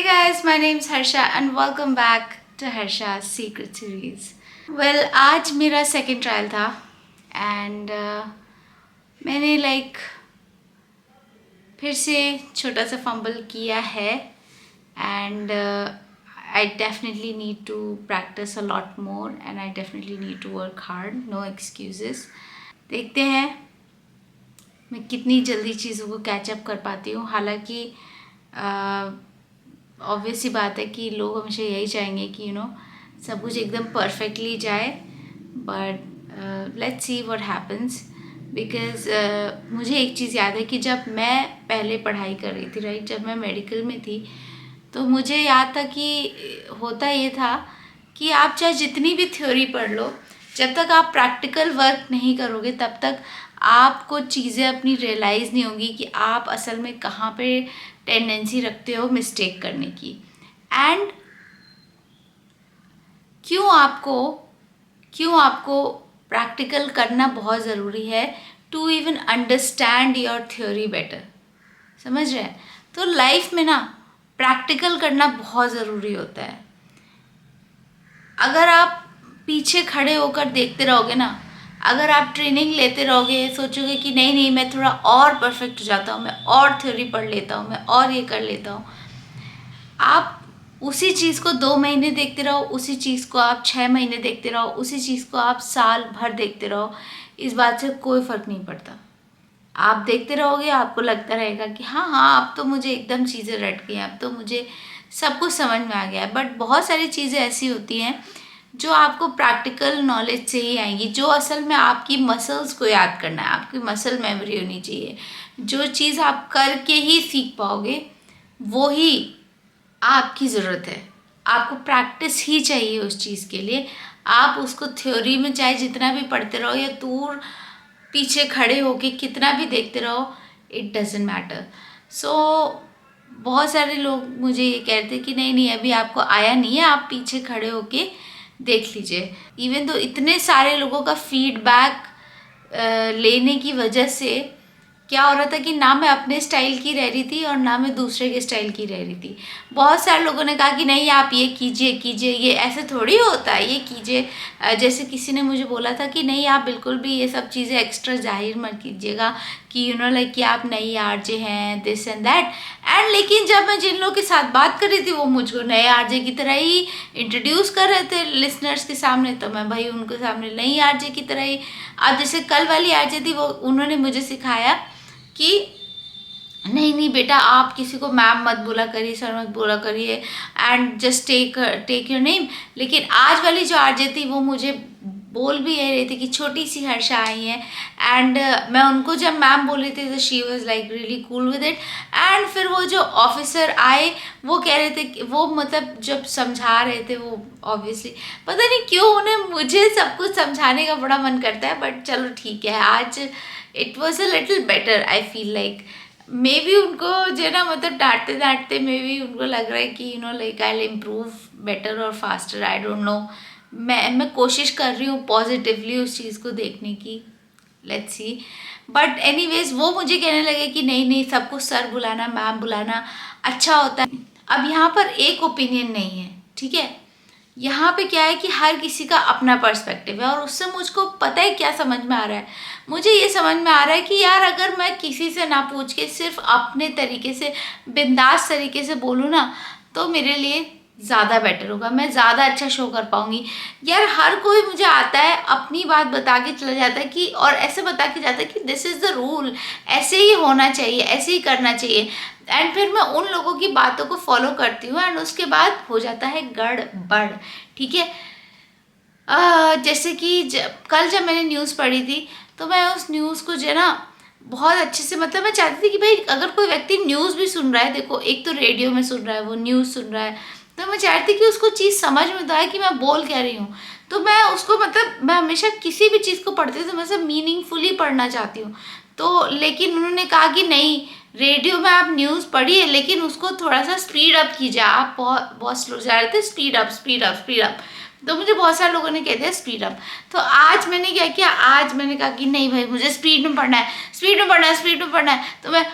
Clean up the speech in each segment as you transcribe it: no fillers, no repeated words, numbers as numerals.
guys, my name is Harsha and welcome back to Harsha's Secret Series. Well, आज मेरा second trial था and मैंने फिर से छोटा सा फंबल किया है and I definitely need to practice a lot more and I definitely need to work hard, no excuses. देखते हैं मैं कितनी जल्दी चीज़ों को कैचअप कर पाती हूँ. हालांकि ऑब्वियस सी बात है कि लोग हमेशा यही चाहेंगे कि सब कुछ एकदम परफेक्टली जाए, but let's see what happens. Because मुझे एक चीज़ याद है कि जब मैं पहले पढ़ाई कर रही थी, राइट, जब मैं मेडिकल में थी, तो मुझे याद था कि होता ये था कि आप चाहे जितनी भी थ्योरी पढ़ लो, जब तक आप प्रैक्टिकल वर्क नहीं करोगे तब तक आपको चीज़ें अपनी रियलाइज़ नहीं होंगी कि आप असल में कहाँ पे टेंडेंसी रखते हो मिस्टेक करने की. एंड क्यों आपको प्रैक्टिकल करना बहुत ज़रूरी है to even understand your theory better. समझ रहे हैं? तो लाइफ में ना प्रैक्टिकल करना बहुत ज़रूरी होता है. अगर आप पीछे खड़े होकर देखते रहोगे ना, अगर आप ट्रेनिंग लेते रहोगे, सोचोगे कि नहीं मैं थोड़ा और परफेक्ट हो जाता हूँ, मैं और थ्योरी पढ़ लेता हूँ, मैं और ये कर लेता हूँ, आप उसी चीज़ को 2 महीने देखते रहो, उसी चीज़ को आप 6 महीने देखते रहो, उसी चीज़ को आप साल भर देखते रहो, इस बात से कोई फ़र्क नहीं पड़ता. आप देखते रहोगे, आपको लगता रहेगा कि हाँ अब तो मुझे एकदम चीज़ें रट गई, अब तो मुझे सब कुछ समझ में आ गया है. बट बहुत सारी चीज़ें ऐसी होती हैं जो आपको प्रैक्टिकल नॉलेज से ही आएंगी, जो असल में आपकी मसल्स को याद करना है, आपकी मसल मेमोरी होनी चाहिए. जो चीज़ आप करके ही सीख पाओगे वो ही आपकी ज़रूरत है. आपको प्रैक्टिस ही चाहिए उस चीज़ के लिए. आप उसको थ्योरी में चाहे जितना भी पढ़ते रहो या दूर पीछे खड़े होके कितना भी देखते रहो, इट डजेंट मैटर. सो बहुत सारे लोग मुझे ये कहते हैं कि नहीं अभी आपको आया नहीं है, आप पीछे खड़े होके देख लीजिए. इवन तो इतने सारे लोगों का फीडबैक लेने की वजह से क्या हो रहा था कि ना मैं अपने स्टाइल की रह रही थी और ना मैं दूसरे के स्टाइल की रह रही थी. बहुत सारे लोगों ने कहा कि नहीं आप ये कीजिए, ये ऐसे थोड़ी होता है, ये कीजिए. जैसे किसी ने मुझे बोला था कि नहीं आप बिल्कुल भी ये सब चीज़ें एक्स्ट्रा जाहिर मत कीजिएगा कि लाइक कि आप नई आरजे हैं, दिस एंड दैट. एंड लेकिन जब मैं जिन लोगों के साथ बात कर रही थी वो मुझको नए आरजे की तरह ही इंट्रोड्यूस कर रहे थे लिसनर्स के सामने, तो मैं भाई उनके सामने नई आरजे की तरह ही. अब जैसे कल वाली आरजे थी, वो उन्होंने मुझे सिखाया कि नहीं बेटा आप किसी को मैम मत बोला करिए, सर मत बोला करिए, and just take your name. लेकिन आज वाली जो आरजे थी वो मुझे बोल भी रही थी कि छोटी सी हर्षा आई है. एंड मैं उनको जब मैम बोली थी तो she was like really cool with it. And फिर वो जो ऑफिसर आए वो कह रहे थे कि वो मतलब जब समझा रहे थे, वो ऑब्वियसली पता नहीं क्यों उन्हें मुझे सब कुछ समझाने का बड़ा मन करता है, बट चलो ठीक है, आज it was a little better. I feel like may be उनको जो है ना मतलब डांटते मे बी उनको लग रहा है कि like I will improve better और फास्टर. I don't know. मैं कोशिश कर रही हूँ पॉजिटिवली उस चीज़ को देखने की. Let's see. बट एनीवेज वो मुझे कहने लगे कि नहीं सबको सर बुलाना, मैम बुलाना अच्छा होता है. अब यहाँ पर एक ओपिनियन नहीं है, ठीक है. यहाँ पे क्या है कि हर किसी का अपना पर्सपेक्टिव है और उससे मुझको पता है क्या समझ में आ रहा है. मुझे ये समझ में आ रहा है कि यार अगर मैं किसी से ना पूछ के सिर्फ अपने तरीके से बिंदास तरीके से बोलूँ ना, तो मेरे लिए ज़्यादा बेटर होगा, मैं ज़्यादा अच्छा शो कर पाऊँगी. यार हर कोई मुझे आता है अपनी बात बता के चला जाता है कि, और ऐसे बता के जाता है कि दिस इज़ द रूल, ऐसे ही होना चाहिए, ऐसे ही करना चाहिए. एंड फिर मैं उन लोगों की बातों को फॉलो करती हूँ एंड उसके बाद हो जाता है गड़बड़. ठीक है. जैसे कि कल जब मैंने न्यूज़ पढ़ी थी तो मैं उस न्यूज़ को जो है ना बहुत अच्छे से, मतलब मैं चाहती थी कि भाई अगर कोई व्यक्ति न्यूज़ भी सुन रहा है, देखो एक तो रेडियो में सुन रहा है, वो न्यूज़ सुन रहा है, तो मैं चाहती थी कि उसको चीज़ समझ में तो आए कि मैं बोल क्या रही हूँ. तो मैं उसको मतलब मैं हमेशा किसी भी चीज़ को पढ़ती हूँ तो मैं सब मीनिंगफुली पढ़ना चाहती हूँ. तो लेकिन उन्होंने कहा कि नहीं, रेडियो में आप न्यूज़ पढ़िए लेकिन उसको थोड़ा सा स्पीड अप कीजिए, आप बहुत स्लो जा रहे थे, स्पीड अप. तो मुझे बहुत सारे लोगों ने कह दिया स्पीड अप. तो आज मैंने क्या किया, आज मैंने कहा कि नहीं भाई मुझे स्पीड में पढ़ना है. तो मैं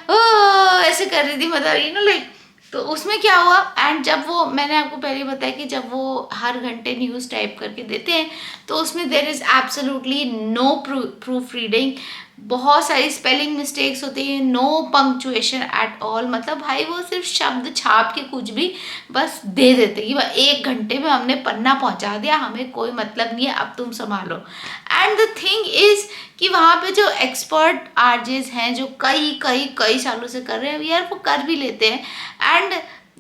ऐसे कर रही थी, मतलब लाइक तो उसमें क्या हुआ, एंड जब वो, मैंने आपको पहले बताया कि जब वो हर घंटे न्यूज़ टाइप करके देते हैं तो उसमें there is absolutely no proof reading, बहुत सारी स्पेलिंग मिस्टेक्स होती हैं, नो पंक्चुएशन एट ऑल। मतलब भाई वो सिर्फ शब्द छाप के कुछ भी बस दे देते कि भाई 1 घंटे में हमने पन्ना पहुंचा दिया, हमें कोई मतलब नहीं है, अब तुम संभालो। एंड द थिंग इज़ कि वहाँ पे जो एक्सपर्ट आरजेज हैं जो कई कई कई सालों से कर रहे हैं यार, वो कर भी लेते हैं। एंड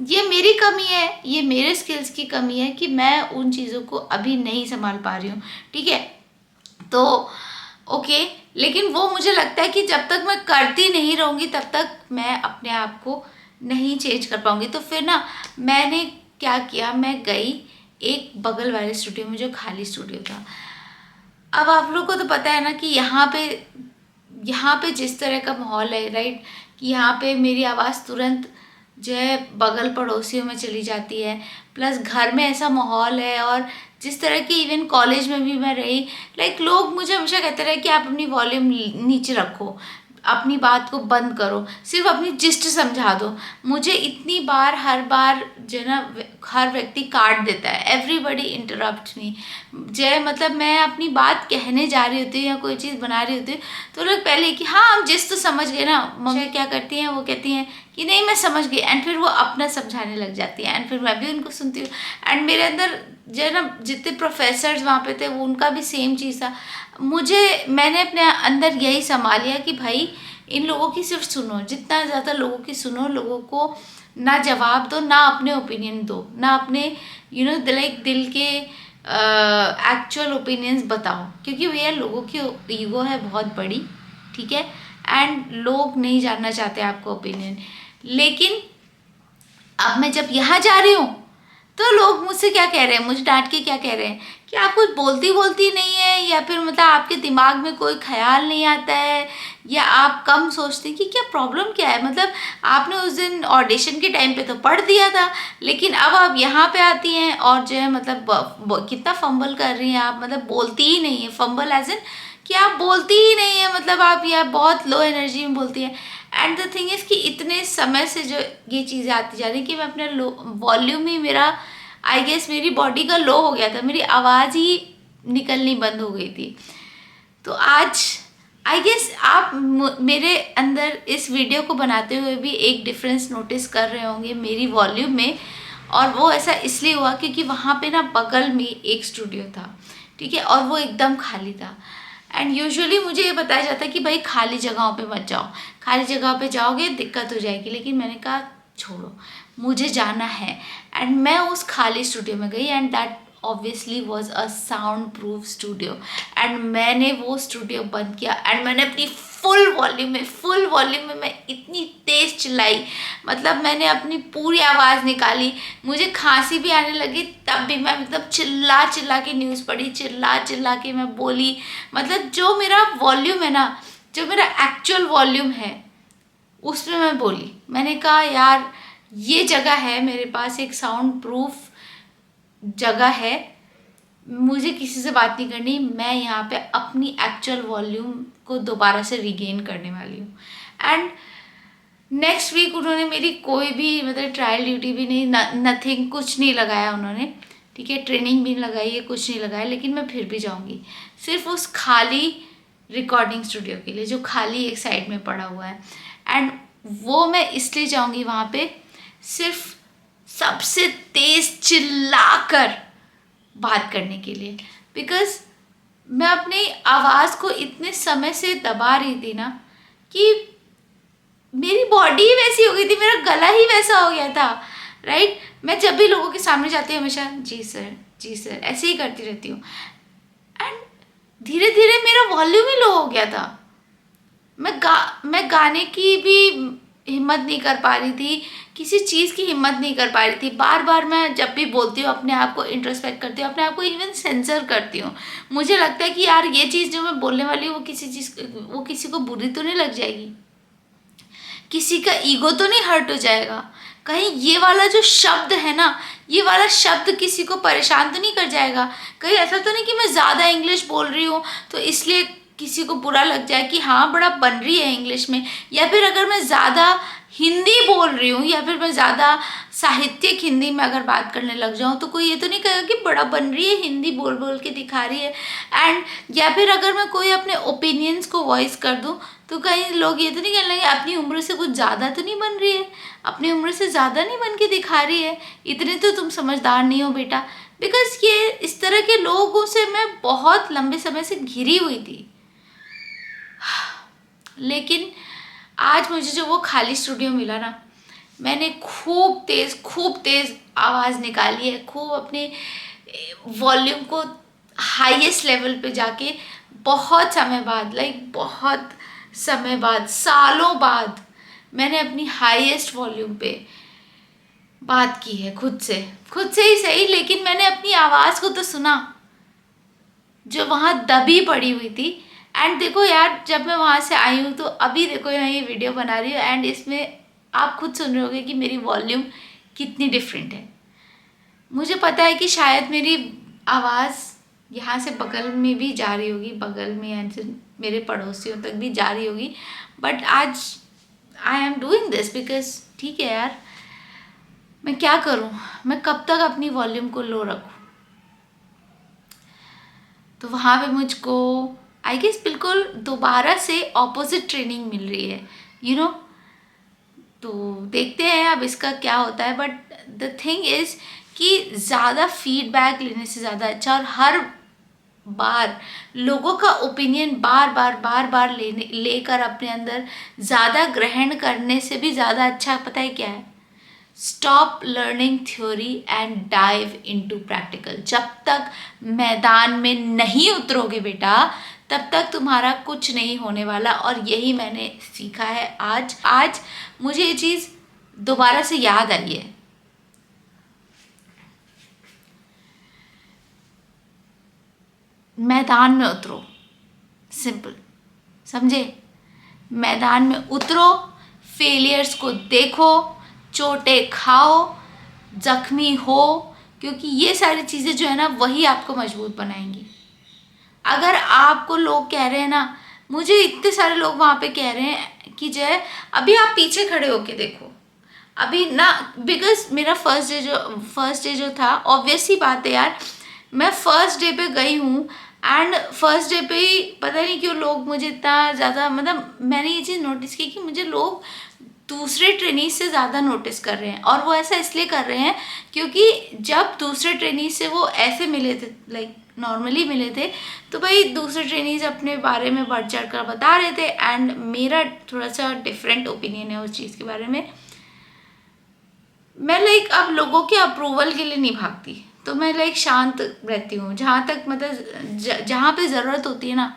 ये मेरी कमी है, ये मेरे स्किल्स की कमी है कि मैं उन चीज़ों को अभी नहीं संभाल पा रही हूँ, ठीक है। तो ओके, लेकिन वो मुझे लगता है कि जब तक मैं करती नहीं रहूँगी तब तक मैं अपने आप को नहीं चेंज कर पाऊँगी। तो फिर ना मैंने क्या किया, मैं गई एक बगल वाले स्टूडियो में जो खाली स्टूडियो था। अब आप लोग को तो पता है ना कि यहाँ पे जिस तरह का माहौल है, राइट, कि यहाँ पे मेरी आवाज़ तुरंत जो है बगल पड़ोसियों में चली जाती है, प्लस घर में ऐसा माहौल है। और जिस तरह की इवन कॉलेज में भी मैं रही, लाइक लोग मुझे हमेशा कहते रहे कि आप अपनी वॉल्यूम नीचे रखो, अपनी बात को बंद करो, सिर्फ अपनी जिस्ट समझा दो। मुझे इतनी बार हर बार जो है ना हर व्यक्ति काट देता है, एवरीबडी इंटरप्ट मी। जो मतलब मैं अपनी बात कहने जा रही होती हूँ या कोई चीज़ बना रही होती हूँ तो लोग पहले कि हाँ हम जिस तो समझ गए ना, मम्मी क्या करती हैं, वो कहती हैं कि नहीं मैं समझ गई, एंड फिर वो अपना समझाने लग जाती है, एंड फिर मैं भी उनको सुनती हूँ। एंड मेरे अंदर जो है ना जितने प्रोफेसर्स वहाँ पे थे वो उनका भी सेम चीज़ था। मैंने अपने अंदर यही संभाल लिया कि भाई इन लोगों की सिर्फ सुनो, जितना ज़्यादा लोगों की सुनो, लोगों को ना जवाब दो, ना अपने ओपिनियन दो, ना अपने लाइक दिल के एक्चुअल ओपिनियंस बताओ, क्योंकि भैया लोगों की ईगो है बहुत बड़ी, ठीक है, एंड लोग नहीं जानना चाहते आपका ओपिनियन। लेकिन अब मैं जब यहाँ जा रही हूँ तो लोग मुझसे क्या कह रहे हैं, मुझे डांट के क्या कह रहे हैं कि आप कुछ बोलती नहीं है, या फिर मतलब आपके दिमाग में कोई ख्याल नहीं आता है, या आप कम सोचते हैं कि क्या प्रॉब्लम क्या है। मतलब आपने उस दिन ऑडिशन के टाइम पे तो पढ़ दिया था, लेकिन अब आप यहाँ पे आती हैं और जो है मतलब कितना फंबल कर रही हैं आप, मतलब बोलती ही नहीं है, फंबल एज इन कि आप बोलती ही नहीं है, मतलब आप यह बहुत लो एनर्जी में बोलती है। एंड द थिंग इज़ कि इतने समय से जो ये चीज़ें आती जा रही कि मैं अपने वॉल्यूम ही मेरा आई गेस मेरी बॉडी का लो हो गया था, मेरी आवाज़ ही निकलनी बंद हो गई थी। तो आज आई गेस आप मेरे अंदर इस वीडियो को बनाते हुए भी एक डिफरेंस नोटिस कर रहे होंगे मेरी वॉल्यूम में, और वो ऐसा इसलिए हुआ क्योंकि वहाँ पे ना बगल में एक स्टूडियो था, ठीक है, और वो एकदम खाली था। एंड यूजुअली मुझे ये बताया जाता है कि भाई खाली जगहों पे मत जाओ, खाली जगह पे जाओगे दिक्कत हो जाएगी, लेकिन मैंने कहा छोड़ो मुझे जाना है। एंड मैं उस खाली स्टूडियो में गई, and that obviously was a sound proof studio. And मैंने वो स्टूडियो बंद किया, एंड मैंने अपनी फुल वॉल्यूम में मैं इतनी तेज़ चिल्लाई, मतलब मैंने अपनी पूरी आवाज़ निकाली। मुझे खांसी भी आने लगी तब भी मैं मतलब चिल्ला चिल्ला के न्यूज़ पढ़ी, चिल्ला चिल्ला के मैं बोली। मतलब जो मेरा वॉल्यूम है ना, जो मेरा एक्चुअल वॉल्यूम है उसमें मैं बोली। मैंने कहा यार ये जगह है मेरे पास, एक साउंड प्रूफ जगह है, मुझे किसी से बात नहीं करनी, मैं यहाँ पे अपनी एक्चुअल वॉल्यूम को दोबारा से रिगेन करने वाली हूँ। एंड नेक्स्ट वीक उन्होंने मेरी कोई भी मतलब ट्रायल ड्यूटी भी नहीं, नथिंग, कुछ नहीं लगाया उन्होंने, ठीक है, ट्रेनिंग भी नहीं लगाई है, कुछ नहीं लगाया, लेकिन मैं फिर भी जाऊँगी सिर्फ उस खाली रिकॉर्डिंग स्टूडियो के लिए जो खाली एक साइड में पड़ा हुआ है। एंड वो मैं इसलिए जाऊँगी वहाँ पे सिर्फ सबसे तेज़ चिल्लाकर बात करने के लिए, बिकॉज़ मैं अपनी आवाज़ को इतने समय से दबा रही थी ना कि मेरी बॉडी ही वैसी हो गई थी, मेरा गला ही वैसा हो गया था, राइट। मैं जब भी लोगों के सामने जाती हूँ हमेशा जी सर ऐसे ही करती रहती हूँ। एंड धीरे धीरे मेरा वॉल्यूम ही लो हो गया था, मैं गाने की भी हिम्मत नहीं कर पा रही थी, किसी चीज़ की हिम्मत नहीं कर पा रही थी। बार बार मैं जब भी बोलती हूँ अपने आप को इंट्रोस्पेक्ट करती हूँ, अपने आप को इवन सेंसर करती हूँ। मुझे लगता है कि यार ये चीज़ जो मैं बोलने वाली हूँ वो किसी को बुरी तो नहीं लग जाएगी, किसी का ईगो तो नहीं हर्ट हो जाएगा, कहीं ये वाला जो शब्द है ना, ये वाला शब्द किसी को परेशान तो नहीं कर जाएगा, कहीं ऐसा तो नहीं कि मैं ज़्यादा इंग्लिश बोल रही हूँ तो इसलिए किसी को बुरा लग जाए कि हाँ बड़ा बन रही है इंग्लिश में, या फिर अगर मैं ज़्यादा हिंदी बोल रही हूँ या फिर मैं ज़्यादा साहित्यिक हिंदी में अगर बात करने लग जाऊँ तो कोई ये तो नहीं कहेगा कि बड़ा बन रही है, हिंदी बोल बोल के दिखा रही है। एंड या फिर अगर मैं कोई अपने ओपिनियंस को वॉइस कर दूँ तो कहीं लोग ये तो नहीं कहने लगे अपनी उम्र से कुछ ज़्यादा तो नहीं बन रही है, अपनी उम्र से ज़्यादा नहीं बन के दिखा रही है, इतने तो तुम समझदार नहीं हो बेटा। बिकॉज ये इस तरह के लोगों से मैं बहुत लंबे समय से घिरी हुई थी। लेकिन आज मुझे जो वो खाली स्टूडियो मिला ना, मैंने खूब तेज़ आवाज़ निकाली है, खूब अपने वॉल्यूम को हाईएस्ट लेवल पे जाके बहुत समय बाद, बहुत समय बाद, सालों बाद मैंने अपनी हाईएस्ट वॉल्यूम पे बात की है खुद से ही सही, लेकिन मैंने अपनी आवाज़ को तो सुना जो वहाँ दबी पड़ी हुई थी। एंड देखो यार, जब मैं वहाँ से आई हूँ तो अभी देखो मैं ये वीडियो बना रही हूँ एंड इसमें आप खुद सुन रहे होगे कि मेरी वॉल्यूम कितनी डिफरेंट है। मुझे पता है कि शायद मेरी आवाज़ यहाँ से बगल में भी जा रही होगी, बगल में या मेरे पड़ोसियों तक भी जा रही होगी, बट आज I am doing this because ठीक है यार, मैं क्या करूँ, मैं कब तक अपनी वॉल्यूम को लो रखूँ। तो वहाँ पे मुझको आई गेस बिल्कुल दोबारा से ऑपोजिट ट्रेनिंग मिल रही है, यू नो। तो देखते हैं अब इसका क्या होता है, बट द थिंग इज़ कि ज़्यादा फीडबैक लेने से ज़्यादा अच्छा और हर बार लोगों का ओपिनियन बार बार लेकर अपने अंदर ज़्यादा ग्रहण करने से भी ज़्यादा अच्छा पता है क्या है, stop learning theory and dive into practical. जब तक मैदान में नहीं उतरोगे बेटा, तब तक तुम्हारा कुछ नहीं होने वाला। और यही मैंने सीखा है आज मुझे ये चीज़ दोबारा से याद आई है। मैदान में उतरो, सिंपल, समझे? मैदान में उतरो, फेलियर्स को देखो, चोटें खाओ, जख्मी हो, क्योंकि ये सारी चीज़ें जो है ना वही आपको मजबूत बनाएंगी। अगर आपको लोग कह रहे हैं ना, मुझे इतने सारे लोग वहाँ पे कह रहे हैं कि जय अभी आप पीछे खड़े होके देखो अभी ना, बिकॉज मेरा फर्स्ट डे जो था, ऑब्वियस ही बात है यार, मैं फर्स्ट डे पे गई हूँ एंड फर्स्ट डे पे ही पता नहीं क्यों लोग मुझे इतना ज़्यादा, मतलब मैंने ये चीज़ नोटिस की कि मुझे लोग दूसरे ट्रेनीज से ज़्यादा नोटिस कर रहे हैं। और वो ऐसा इसलिए कर रहे हैं क्योंकि जब दूसरे ट्रेनीज से वो ऐसे मिले थे, नॉर्मली मिले थे, तो भाई दूसरे ट्रेनीज अपने बारे में बढ़ चढ़ कर बता रहे थे एंड मेरा थोड़ा सा डिफरेंट ओपिनियन है उस चीज़ के बारे में। मैं अब लोगों के अप्रूवल के लिए नहीं भागती, तो मैं शांत रहती हूँ। जहाँ तक मतलब जहाँ पे ज़रूरत होती है ना,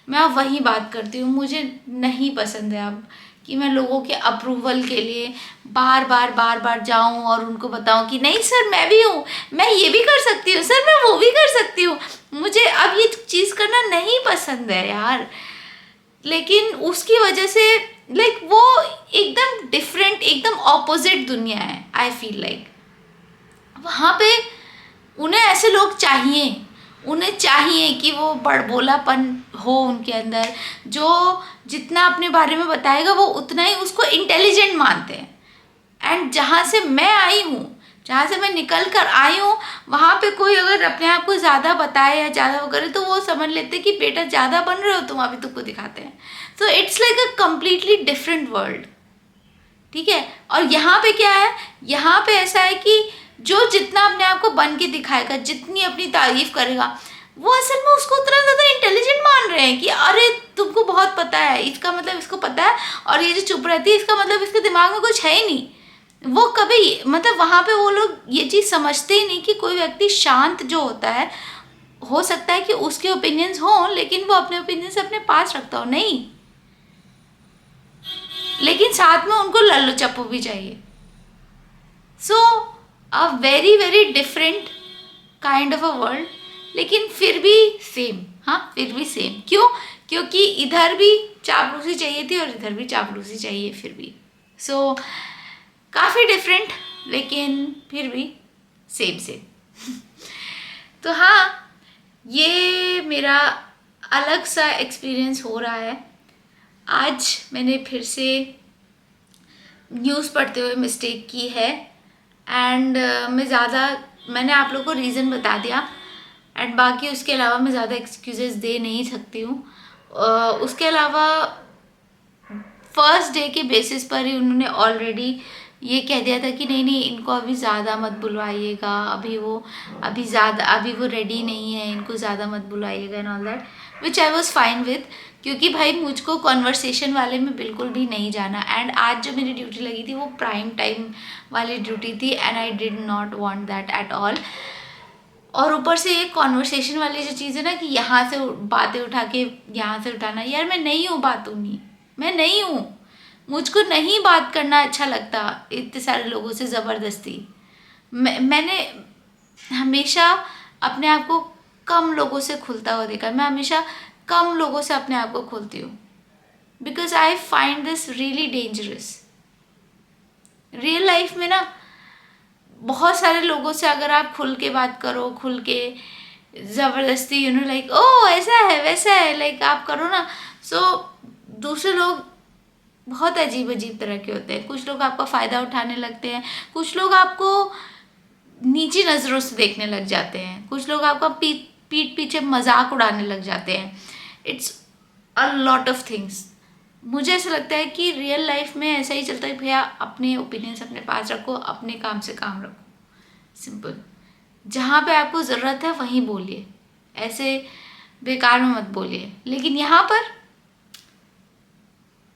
मैं अब वही बात करती हूँ। मुझे नहीं पसंद है अब कि मैं लोगों के अप्रूवल के लिए बार बार जाऊँ और उनको बताऊँ कि नहीं सर मैं भी हूँ, मैं ये भी कर सकती हूँ सर, मैं वो भी कर सकती हूँ। मुझे अब ये चीज़ करना नहीं पसंद है यार। लेकिन उसकी वजह से वो एकदम डिफरेंट, एकदम ऑपोजिट दुनिया है। आई फील वहाँ पे उन्हें ऐसे लोग चाहिए, उन्हें चाहिए कि वो बड़बोलापन हो उनके अंदर, जो जितना अपने बारे में बताएगा वो उतना ही उसको इंटेलिजेंट मानते हैं। एंड जहाँ से मैं आई हूँ, जहाँ से मैं निकल कर आई हूँ, वहाँ पे कोई अगर अपने आप को ज़्यादा बताए या ज़्यादा वो करे तो वो समझ लेते कि बेटा ज़्यादा बन रहे हो तुम, अभी तुमको दिखाते हैं। So it's a completely different world, ठीक है। और यहाँ पे क्या है, यहाँ पे ऐसा है कि जो जितना अपने आप को बन के दिखाएगा, जितनी अपनी तारीफ करेगा, वो असल में उसको उतना ज़्यादा इंटेलिजेंट मान रहे हैं कि अरे तुमको बहुत पता है, इसका मतलब इसको पता है, और ये जो चुप रहती है इसका मतलब इसके दिमाग में कुछ है ही नहीं। वो कभी मतलब वहाँ पे वो लोग ये चीज़ समझते ही नहीं कि कोई व्यक्ति शांत जो होता है, हो सकता है कि उसके ओपिनियंस हों लेकिन वो अपने ओपिनियंस अपने पास रखता हो, नहीं, लेकिन साथ में उनको लल्लू चप्पू भी चाहिए। So a very different kind of a world, लेकिन फिर भी सेम। हाँ, फिर भी सेम। क्यों? क्योंकि इधर भी चापलूसी चाहिए थी और इधर भी चापलूसी चाहिए फिर भी। सो काफ़ी डिफरेंट, लेकिन फिर भी सेम। तो हाँ, ये मेरा अलग सा एक्सपीरियंस हो रहा है। आज मैंने फिर से न्यूज़ पढ़ते हुए मिस्टेक की है। एंड मैंने आप लोगों को रीज़न बता दिया। एंड बाकी उसके अलावा मैं ज़्यादा एक्सक्यूजेस दे नहीं सकती हूँ। उसके अलावा फर्स्ट डे के बेसिस पर ही उन्होंने ऑलरेडी ये कह दिया था कि नहीं नहीं, इनको अभी ज़्यादा मत बुलवाइएगा, अभी वो रेडी नहीं है, इनको ज़्यादा मत बुलवाइएगा and all that, which I was fine with, क्योंकि भाई मुझको कॉन्वर्सेशन वाले में बिल्कुल भी नहीं जाना। एंड आज जो मेरी ड्यूटी लगी थी वो प्राइम टाइम वाली ड्यूटी थी and I did not want that at all. और ऊपर से ये कॉन्वर्सेशन वाली जो चीज़ है ना कि यहाँ से बातें उठा के यहाँ से उठाना, यार मैं नहीं हूँ बातूनी, मैं नहीं हूँ, मुझको नहीं बात करना अच्छा लगता इतने सारे लोगों से ज़बरदस्ती। मैंने हमेशा अपने आप को कम लोगों से खुलता हुआ देखा, मैं हमेशा कम लोगों से अपने आप को खोलती हूँ, because I find this really dangerous. Real life में ना बहुत सारे लोगों से अगर आप खुल के बात करो, खुल के ज़बरदस्ती लाइक ओ ऐसा है वैसा है लाइक आप करो ना, सो दूसरे लोग बहुत अजीब अजीब तरह के होते हैं। कुछ लोग आपका फ़ायदा उठाने लगते हैं, कुछ लोग आपको नीची नज़रों से देखने लग जाते हैं, कुछ लोग आपका पीठ पीछे मजाक उड़ाने लग जाते हैं। It's a lot of things. मुझे ऐसा लगता है कि रियल लाइफ में ऐसा ही चलता है, भैया अपने ओपिनियंस अपने पास रखो, अपने काम से काम रखो, सिंपल। जहाँ पे आपको ज़रूरत है वहीं बोलिए, ऐसे बेकार में मत बोलिए। लेकिन यहाँ पर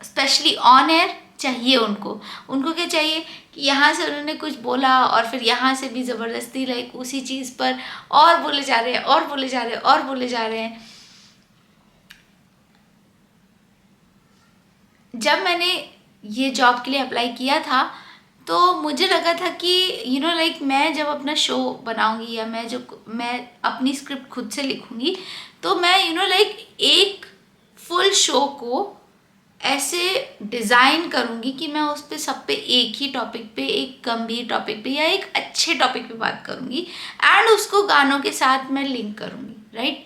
स्पेशली ऑन एयर चाहिए उनको क्या चाहिए कि यहाँ से उन्होंने कुछ बोला और फिर यहाँ से भी ज़बरदस्ती लाइक उसी चीज़ पर और बोले जा रहे हैं और बोले जा रहे हैं और बोले जा रहे हैं। जब मैंने ये जॉब के लिए अप्लाई किया था तो मुझे लगा था कि लाइक मैं जब अपना शो बनाऊंगी या मैं अपनी स्क्रिप्ट खुद से लिखूंगी तो मैं लाइक एक फुल शो को ऐसे डिज़ाइन करूंगी कि मैं उस पर सब पे एक ही टॉपिक पे, एक गंभीर टॉपिक पे या एक अच्छे टॉपिक पे बात करूंगी एंड उसको गानों के साथ मैं लिंक करूंगी, राइट।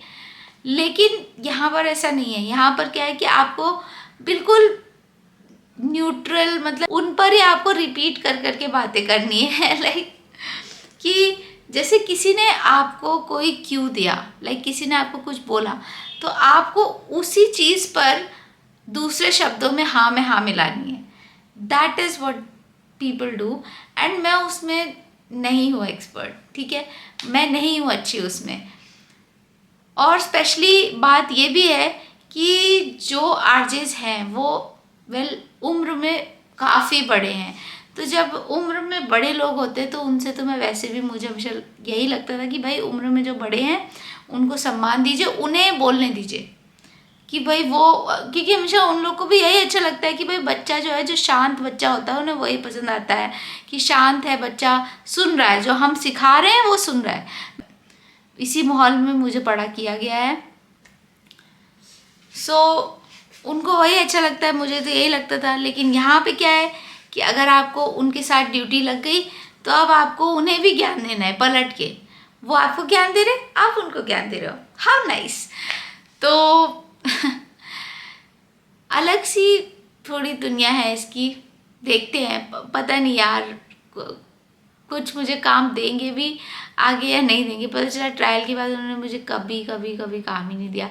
लेकिन यहाँ पर ऐसा नहीं है। यहाँ पर क्या है कि आपको बिल्कुल न्यूट्रल, मतलब उन पर ही आपको रिपीट कर करके बातें करनी है लाइक कि जैसे किसी ने आपको कोई क्यू दिया, लाइक किसी ने आपको कुछ बोला तो आपको उसी चीज़ पर दूसरे शब्दों में हाँ मिलानी है। That is what people do and मैं उसमें नहीं हूँ एक्सपर्ट, ठीक है, मैं नहीं हूँ अच्छी उसमें। और स्पेशली बात ये भी है कि जो आरजेस हैं वो उम्र में काफ़ी बड़े हैं, तो जब उम्र में बड़े लोग होते हैं तो उनसे तो मैं वैसे भी, मुझे हमेशा यही लगता था कि भाई उम्र में जो बड़े हैं उनको सम्मान दीजिए, उन्हें बोलने दीजिए कि भाई वो, क्योंकि हमेशा उन लोग को भी यही अच्छा लगता है कि भाई बच्चा जो है, जो शांत बच्चा होता है उन्हें वही पसंद आता है कि शांत है बच्चा, सुन रहा है, जो हम सिखा रहे हैं वो सुन रहा है। इसी माहौल में मुझे बड़ा किया गया है, सो उनको वही अच्छा लगता है, मुझे तो यही लगता था। लेकिन यहाँ पे क्या है कि अगर आपको उनके साथ ड्यूटी लग गई तो अब आपको उन्हें भी ज्ञान देना है पलट के। वो आपको ज्ञान दे रहे, आप उनको ज्ञान दे रहे हो, हाउ नाइस। तो अलग सी थोड़ी दुनिया है इसकी, देखते हैं, पता नहीं यार कुछ मुझे काम देंगे भी आगे या नहीं देंगे, पता चला ट्रायल के बाद उन्होंने मुझे कभी काम ही नहीं दिया।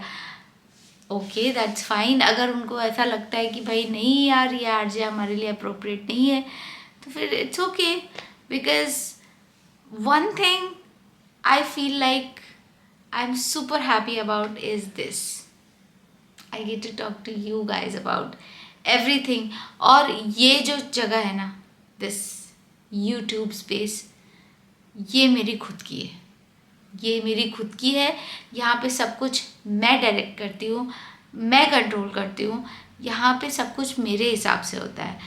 Okay that's fine. अगर उनको ऐसा लगता है कि भाई नहीं यार ये आरजे हमारे लिए अप्रोप्रिएट नहीं है तो फिर it's okay, because one thing I feel like I am super happy about is this, I get to talk to you guys about everything. और ये जो जगह है ना, दिस यूट्यूब स्पेस, ये मेरी खुद की है, ये मेरी खुद की है। यहाँ पे सब कुछ मैं डायरेक्ट करती हूँ, मैं कंट्रोल करती हूँ, यहाँ पे सब कुछ मेरे हिसाब से होता है,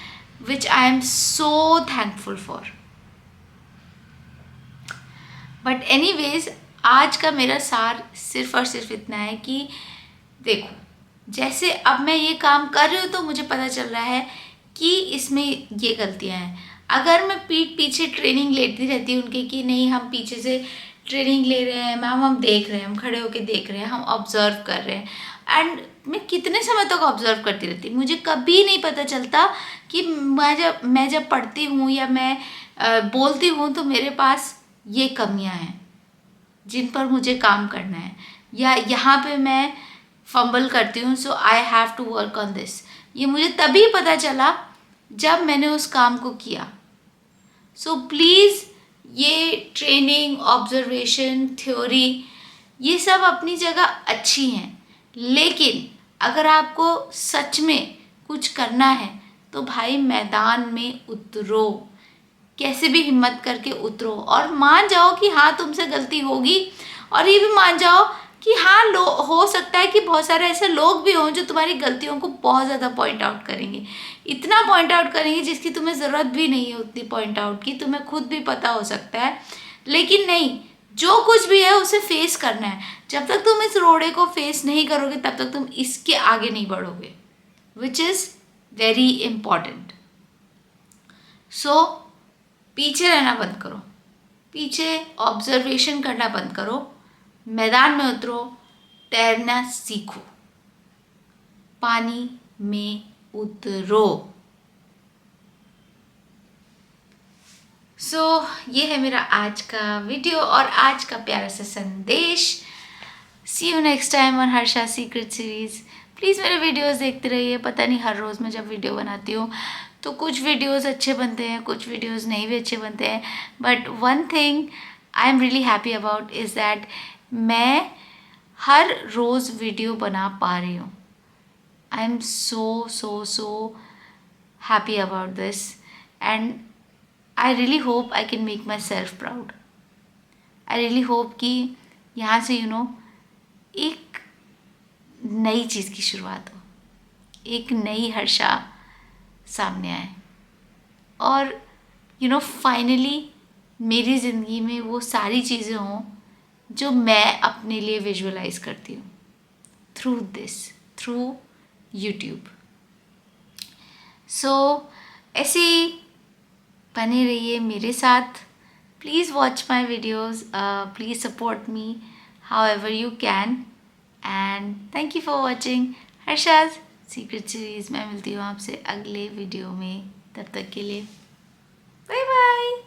which I am so thankful for. But anyways आज का मेरा सार सिर्फ और सिर्फ इतना है कि देखो, जैसे अब मैं ये काम कर रही हूँ तो मुझे पता चल रहा है कि इसमें ये गलतियाँ हैं। अगर मैं पीठ पीछे ट्रेनिंग लेती रहती उनके कि नहीं हम पीछे से ट्रेनिंग ले रहे हैं मैम, हम देख रहे हैं, हम खड़े होके देख रहे हैं, हम ऑब्जर्व कर रहे हैं, एंड मैं कितने समय तक ऑब्जर्व करती रहती, मुझे कभी नहीं पता चलता कि मैं जब पढ़ती हूँ या मैं बोलती हूँ तो मेरे पास ये कमियाँ हैं जिन पर मुझे काम करना है, या यहाँ पे मैं फंबल करती हूँ, so I have to work on this. ये मुझे तभी पता चला जब मैंने उस काम को किया। सो प्लीज़, ये ट्रेनिंग, ऑब्जर्वेशन, थ्योरी, ये सब अपनी जगह अच्छी हैं, लेकिन अगर आपको सच में कुछ करना है तो भाई मैदान में उतरो, कैसे भी हिम्मत करके उतरो और मान जाओ कि हाँ तुमसे गलती होगी, और ये भी मान जाओ कि हाँ हो सकता है कि बहुत सारे ऐसे लोग भी हों जो तुम्हारी गलतियों को बहुत ज़्यादा पॉइंट आउट करेंगे, इतना पॉइंट आउट करेंगे जिसकी तुम्हें ज़रूरत भी नहीं है उतनी पॉइंट आउट की, तुम्हें खुद भी पता हो सकता है, लेकिन नहीं, जो कुछ भी है उसे फेस करना है। जब तक तुम इस रोड़े को फेस नहीं करोगे तब तक तुम इसके आगे नहीं बढ़ोगे, विच इज़ वेरी इम्पॉर्टेंट। सो पीछे रहना बंद करो, पीछे ऑब्जर्वेशन करना बंद करो, मैदान में उतरो, तैरना सीखो, पानी में उतरो। सो ये है मेरा आज का वीडियो और आज का प्यारा सा संदेश। See you next time on Harsha secret series. Please मेरे वीडियोस देखते रहिए। पता नहीं हर रोज़ मैं जब वीडियो बनाती हूँ तो कुछ वीडियोस अच्छे बनते हैं, कुछ वीडियोस नहीं भी अच्छे बनते हैं, but one thing I am really happy about is that मैं हर रोज़ वीडियो बना पा रही हूँ। आई am so happy about this and I really hope I can make my self proud. I really hope कि यहाँ से एक नई चीज़ की शुरुआत हो, एक नई हर्षा सामने आए और फाइनली मेरी ज़िंदगी में वो सारी चीज़ें हों जो मैं अपने लिए विजुअलाइज करती हूँ थ्रू यूट्यूब। सो ऐसे ही बने रहिए मेरे साथ। Please watch my videos, please support me however you can and thank you for watching Harsha's secret series. मैं मिलती हूँ आपसे अगले वीडियो में, तब तक के लिए बाय बाय।